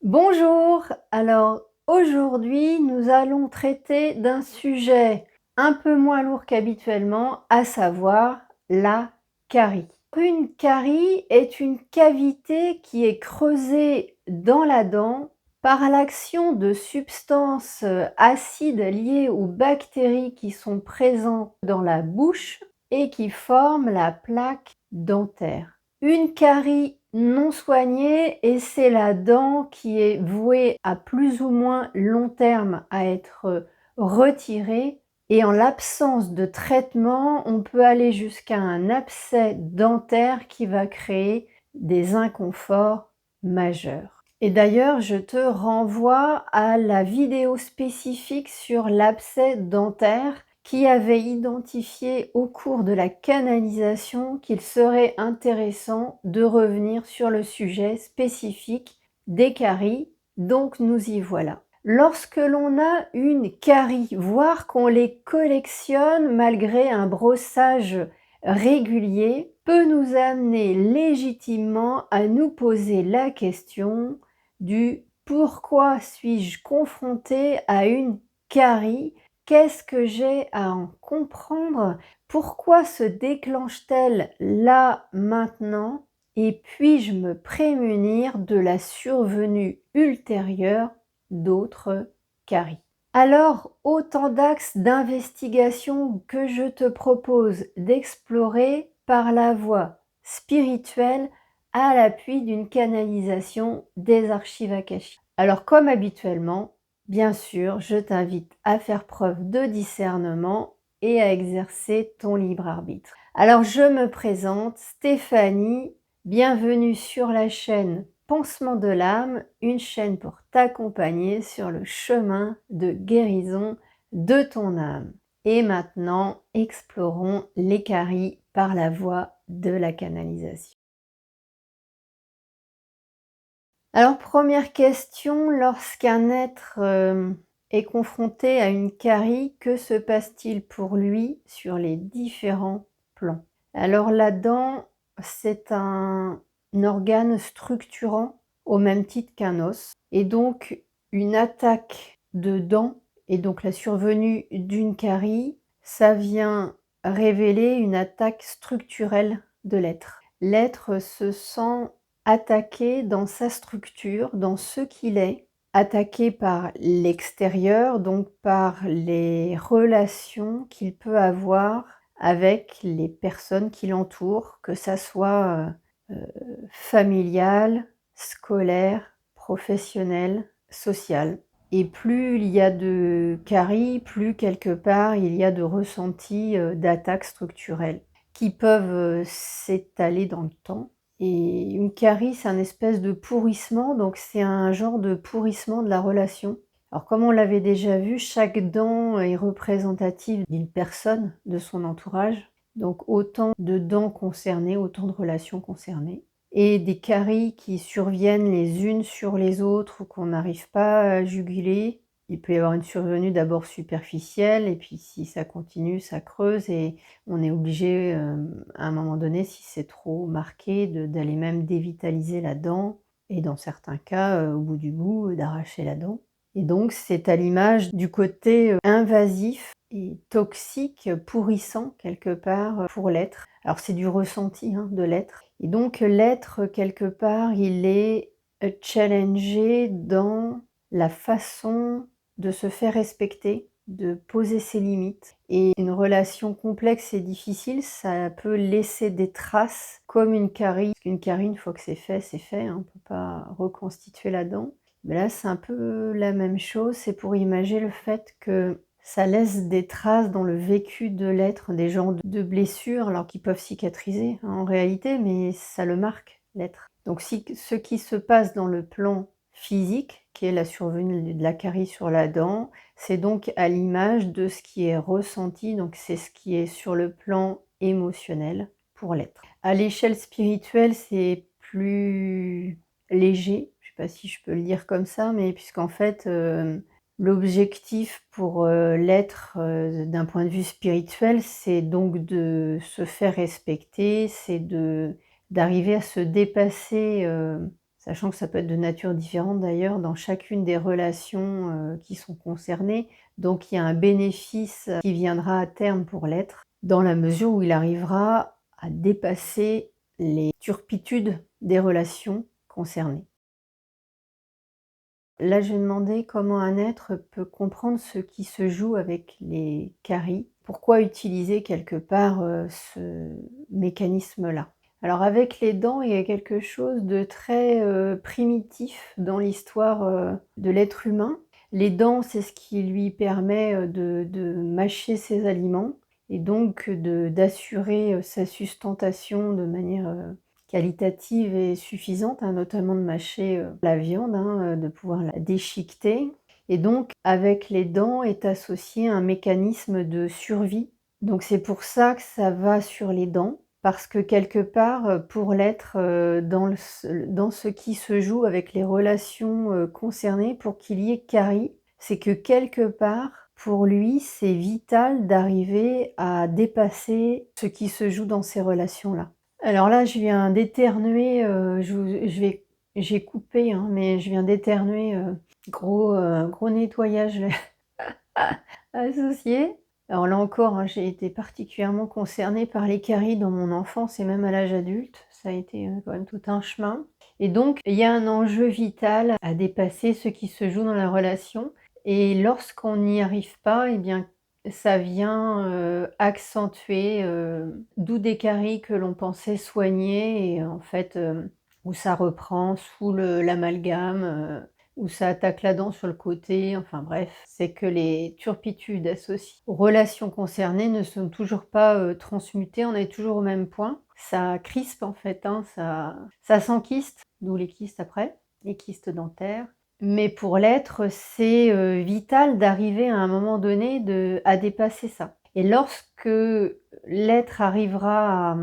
Bonjour, alors aujourd'hui nous allons traiter d'un sujet un peu moins lourd qu'habituellement, à savoir la carie. Une carie est une cavité qui est creusée dans la dent par l'action de substances acides liées aux bactéries qui sont présentes dans la bouche et qui forment la plaque dentaire. Une carie non soignée et c'est la dent qui est vouée à plus ou moins long terme à être retirée et en l'absence de traitement, on peut aller jusqu'à un abcès dentaire qui va créer des inconforts majeurs. Et d'ailleurs, je te renvoie à la vidéo spécifique sur l'abcès dentaire qui avait identifié au cours de la canalisation qu'il serait intéressant de revenir sur le sujet spécifique des caries, donc nous y voilà. Lorsque l'on a une carie, voire qu'on les collectionne malgré un brossage régulier, peut nous amener légitimement à nous poser la question du pourquoi suis-je confronté à une carie? Qu'est-ce que j'ai à en comprendre? Pourquoi se déclenche-t-elle là, maintenant? Et puis-je me prémunir de la survenue ultérieure d'autres caries? Alors, autant d'axes d'investigation que je te propose d'explorer par la voie spirituelle à l'appui d'une canalisation des archives akashiques. Alors, comme habituellement, bien sûr, je t'invite à faire preuve de discernement et à exercer ton libre arbitre. Alors, je me présente, Stéphanie, bienvenue sur la chaîne Pansement de l'âme, une chaîne pour t'accompagner sur le chemin de guérison de ton âme. Et maintenant, explorons les caries par la voie de la canalisation. Alors, première question, lorsqu'un être est confronté à une carie, que se passe-t-il pour lui sur les différents plans? Alors, la dent, c'est un organe structurant au même titre qu'un os. Et donc, une attaque de dent, et donc la survenue d'une carie, ça vient révéler une attaque structurelle de l'être. L'être se sent attaqué dans sa structure, dans ce qu'il est, attaqué par l'extérieur, donc par les relations qu'il peut avoir avec les personnes qui l'entourent, que ça soit familial, scolaire, professionnel, social. Et plus il y a de caries, plus quelque part il y a de ressentis d'attaques structurelles qui peuvent s'étaler dans le temps. Et une carie, c'est un espèce de pourrissement, donc c'est un genre de pourrissement de la relation. Alors comme on l'avait déjà vu, chaque dent est représentative d'une personne de son entourage. Donc autant de dents concernées, autant de relations concernées. Et des caries qui surviennent les unes sur les autres ou qu'on n'arrive pas à juguler. Il peut y avoir une survenue d'abord superficielle et puis si ça continue, ça creuse et on est obligé à un moment donné, si c'est trop marqué, d'aller même dévitaliser la dent et dans certains cas, au bout du bout, d'arracher la dent. Et donc c'est à l'image du côté invasif et toxique, pourrissant quelque part pour l'être. Alors c'est du ressenti de l'être. Et donc l'être quelque part, il est challengé dans la façon de se faire respecter, de poser ses limites. Et une relation complexe et difficile, ça peut laisser des traces comme une carie. Une carie, une fois que c'est fait, on ne peut pas reconstituer la dent. Mais là, c'est un peu la même chose, c'est pour imaginer le fait que ça laisse des traces dans le vécu de l'être, des genres de blessures, alors qui peuvent cicatriser en réalité, mais ça le marque, l'être. Donc si ce qui se passe dans le plan physique, qui est la survenue de la carie sur la dent, c'est donc à l'image de ce qui est ressenti, donc c'est ce qui est sur le plan émotionnel pour l'être. À l'échelle spirituelle, c'est plus léger, je ne sais pas si je peux le dire comme ça, mais puisqu'en fait, l'objectif pour l'être d'un point de vue spirituel, c'est donc de se faire respecter, c'est d'arriver à se dépasser sachant que ça peut être de nature différente d'ailleurs dans chacune des relations qui sont concernées. Donc il y a un bénéfice qui viendra à terme pour l'être, dans la mesure où il arrivera à dépasser les turpitudes des relations concernées. Là, je vais demander comment un être peut comprendre ce qui se joue avec les caries. Pourquoi utiliser quelque part ce mécanisme-là? Alors avec les dents, il y a quelque chose de très primitif dans l'histoire de l'être humain. Les dents, c'est ce qui lui permet de mâcher ses aliments et donc d'assurer sa sustentation de manière qualitative et suffisante, hein, notamment de mâcher la viande, hein, de pouvoir la déchiqueter. Et donc, avec les dents est associé un mécanisme de survie. Donc c'est pour ça que ça va sur les dents, parce que quelque part, pour l'être, dans ce qui se joue avec les relations concernées, pour qu'il y ait carie, c'est que quelque part, pour lui, c'est vital d'arriver à dépasser ce qui se joue dans ces relations-là. Alors là, je viens d'éternuer, j'ai coupé, hein, mais je viens d'éternuer, gros nettoyage associé. Alors là encore, hein, j'ai été particulièrement concernée par les caries dans mon enfance et même à l'âge adulte. Ça a été, quand même tout un chemin et donc il y a un enjeu vital à dépasser ce qui se joue dans la relation et lorsqu'on n'y arrive pas et bien, ça vient, accentuer, d'où des caries que l'on pensait soigner et en fait, où ça reprend sous l'amalgame, où ça attaque la dent sur le côté, enfin bref, c'est que les turpitudes associées aux relations concernées ne sont toujours pas transmutées, on est toujours au même point. Ça crispe en fait, hein, ça s'enkyste, d'où les kystes après, les kystes dentaires. Mais pour l'être, c'est vital d'arriver à un moment donné à dépasser ça. Et lorsque l'être arrivera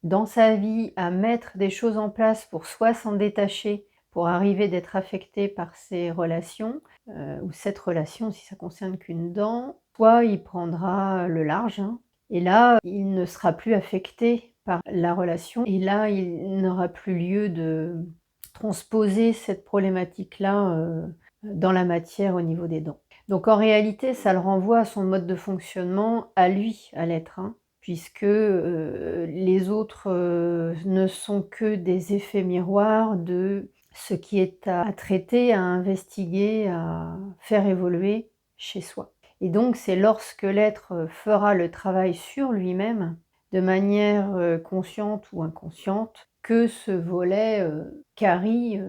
dans sa vie à mettre des choses en place pour soit s'en détacher, pour arriver d'être affecté par ces relations, ou cette relation si ça concerne qu'une dent, soit il prendra le large, hein, et là, il ne sera plus affecté par la relation et là, il n'aura plus lieu de transposer cette problématique-là, dans la matière au niveau des dents. Donc en réalité, ça le renvoie à son mode de fonctionnement, à lui, à l'être, hein, puisque, les autres, ne sont que des effets miroirs de ce qui est à traiter, à investiguer, à faire évoluer chez soi. Et donc c'est lorsque l'être fera le travail sur lui-même, de manière, consciente ou inconsciente, que ce volet, carie,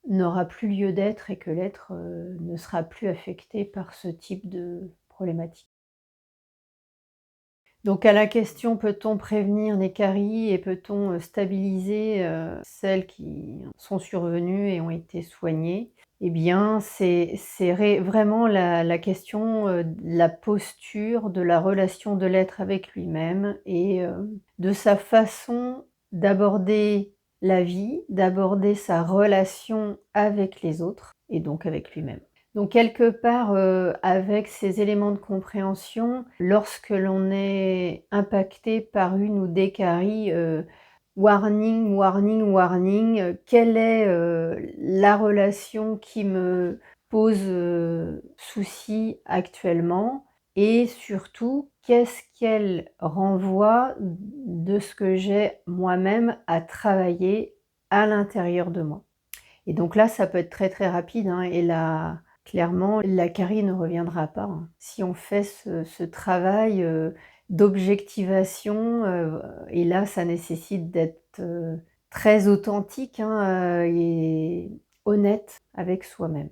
n'aura plus lieu d'être et que l'être, ne sera plus affecté par ce type de problématique. Donc à la question: «Peut-on prévenir les caries et peut-on, stabiliser, celles qui sont survenues et ont été soignées?» Eh bien, c'est vraiment la question, de la posture, de la relation de l'être avec lui-même et de sa façon d'aborder la vie, d'aborder sa relation avec les autres et donc avec lui-même. Donc quelque part, avec ces éléments de compréhension, lorsque l'on est impacté par une ou des caries, warning, warning, warning, quelle est, la relation qui me pose, souci actuellement? Et surtout, qu'est-ce qu'elle renvoie de ce que j'ai moi-même à travailler à l'intérieur de moi? Et donc là, ça peut être très, très rapide, hein, et là, clairement, la carie ne reviendra pas, hein. Si on fait ce travail, d'objectivation, et là, ça nécessite d'être, très authentique, hein, et honnête avec soi-même.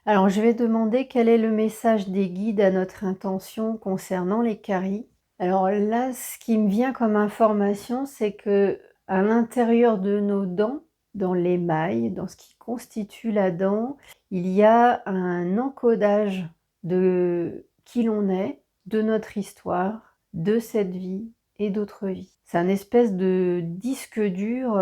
Alors je vais demander quel est le message des guides à notre intention concernant les caries. Alors là, ce qui me vient comme information, c'est que à l'intérieur de nos dents, dans l'émail, dans ce qui constitue la dent, il y a un encodage de qui l'on est, de notre histoire, de cette vie et d'autres vies. C'est un espèce de disque dur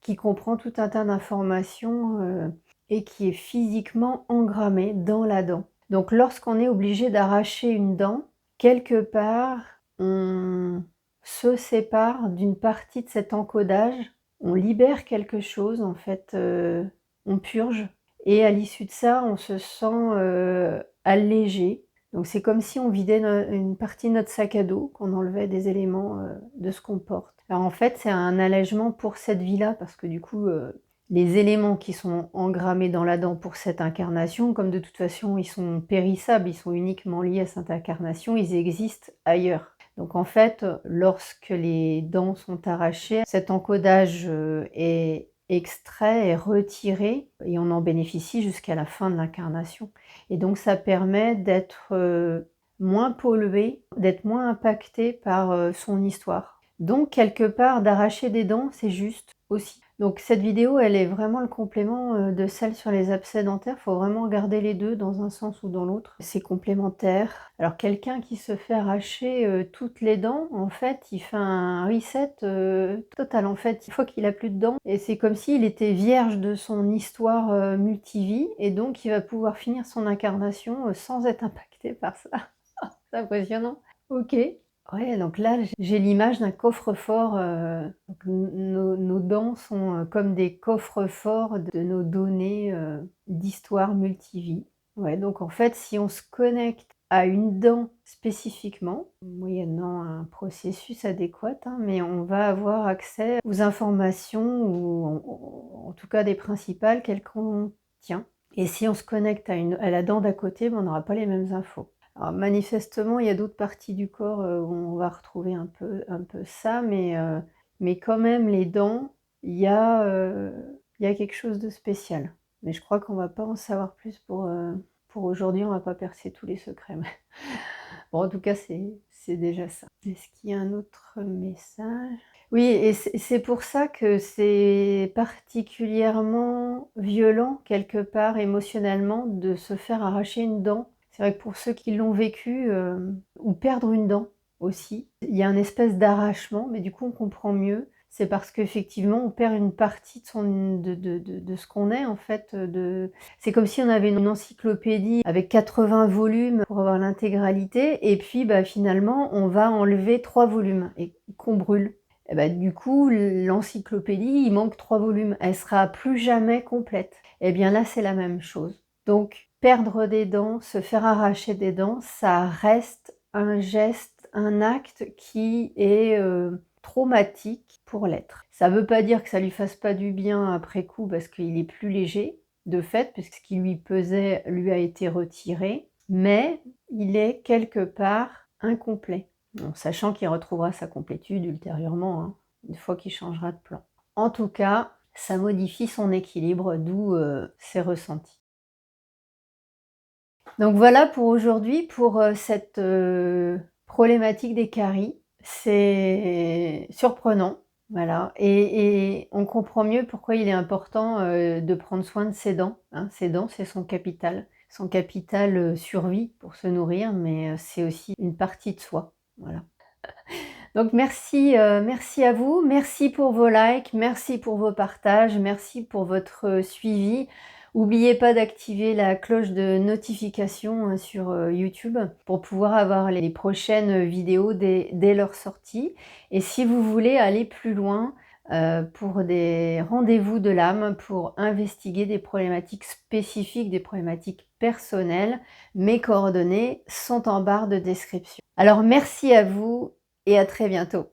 qui comprend tout un tas d'informations et qui est physiquement engrammé dans la dent. Donc lorsqu'on est obligé d'arracher une dent, quelque part, on se sépare d'une partie de cet encodage on libère quelque chose en fait, on purge et à l'issue de ça, on se sent, allégé. Donc c'est comme si on vidait une partie de notre sac à dos, qu'on enlevait des éléments, de ce qu'on porte. Alors en fait, c'est un allègement pour cette vie-là parce que du coup, les éléments qui sont engrammés dans la dent pour cette incarnation, comme de toute façon ils sont périssables, ils sont uniquement liés à cette incarnation, ils existent ailleurs. Donc en fait, lorsque les dents sont arrachées, cet encodage, est extrait, est retiré et on en bénéficie jusqu'à la fin de l'incarnation. Et donc ça permet d'être, moins pollué, d'être moins impacté par, son histoire. Donc quelque part, d'arracher des dents, c'est juste aussi. Donc cette vidéo, elle est vraiment le complément, de celle sur les abcès dentaires. Il faut vraiment regarder les 2 dans un sens ou dans l'autre. C'est complémentaire. Alors quelqu'un qui se fait arracher, toutes les dents, en fait, il fait un reset, total. En fait, une fois qu'il a plus de dents et c'est comme s'il était vierge de son histoire, multivie et donc il va pouvoir finir son incarnation, sans être impacté par ça. C'est impressionnant. OK. Ouais, donc là, j'ai l'image d'un coffre-fort, donc nos dents sont, comme des coffres-forts de nos données, d'histoire multivie. Ouais, donc en fait, si on se connecte à une dent spécifiquement, moyennant un processus adéquat, hein, mais on va avoir accès aux informations ou en tout cas des principales qu'elle contient. Et si on se connecte à la dent d'à côté, ben, on n'aura pas les mêmes infos. Alors manifestement, il y a d'autres parties du corps, où on va retrouver un peu ça, mais quand même les dents, il y a quelque chose de spécial. Mais je crois qu'on va pas en savoir plus pour aujourd'hui, on va pas percer tous les secrets. Mais bon, en tout cas, c'est déjà ça. Est-ce qu'il y a un autre message? Oui et c'est pour ça que c'est particulièrement violent, quelque part, émotionnellement, de se faire arracher une dent. C'est vrai que pour ceux qui l'ont vécu, ou perdre une dent aussi, il y a un espèce d'arrachement, mais du coup on comprend mieux. C'est parce qu'effectivement on perd une partie de son de ce qu'on est en fait, c'est comme si on avait une encyclopédie avec 80 volumes pour avoir l'intégralité et puis, bah, finalement on va enlever 3 volumes et qu'on brûle. Et bah, du coup, l'encyclopédie, il manque 3 volumes. Elle sera plus jamais complète. Et bien là, c'est la même chose. Donc, perdre des dents, se faire arracher des dents, ça reste un geste, un acte qui est traumatique pour l'être. Ça ne veut pas dire que ça lui fasse pas du bien après coup parce qu'il est plus léger, de fait, puisque ce qui lui pesait lui a été retiré, mais il est quelque part incomplet. Bon, sachant qu'il retrouvera sa complétude ultérieurement, hein, une fois qu'il changera de plan. En tout cas, ça modifie son équilibre, d'où ses ressentis. Donc voilà pour aujourd'hui, pour cette problématique des caries. C'est surprenant, voilà, et on comprend mieux pourquoi il est important de prendre soin de ses dents. Hein. Ses dents, c'est son capital survie pour se nourrir, mais c'est aussi une partie de soi. Voilà. Donc merci, merci à vous, merci pour vos likes, merci pour vos partages, merci pour votre suivi. N'oubliez pas d'activer la cloche de notification sur YouTube pour pouvoir avoir les prochaines vidéos dès leur sortie. Et si vous voulez aller plus loin pour des rendez-vous de l'âme, pour investiguer des problématiques spécifiques, des problématiques personnelles, mes coordonnées sont en barre de description. Alors merci à vous et à très bientôt.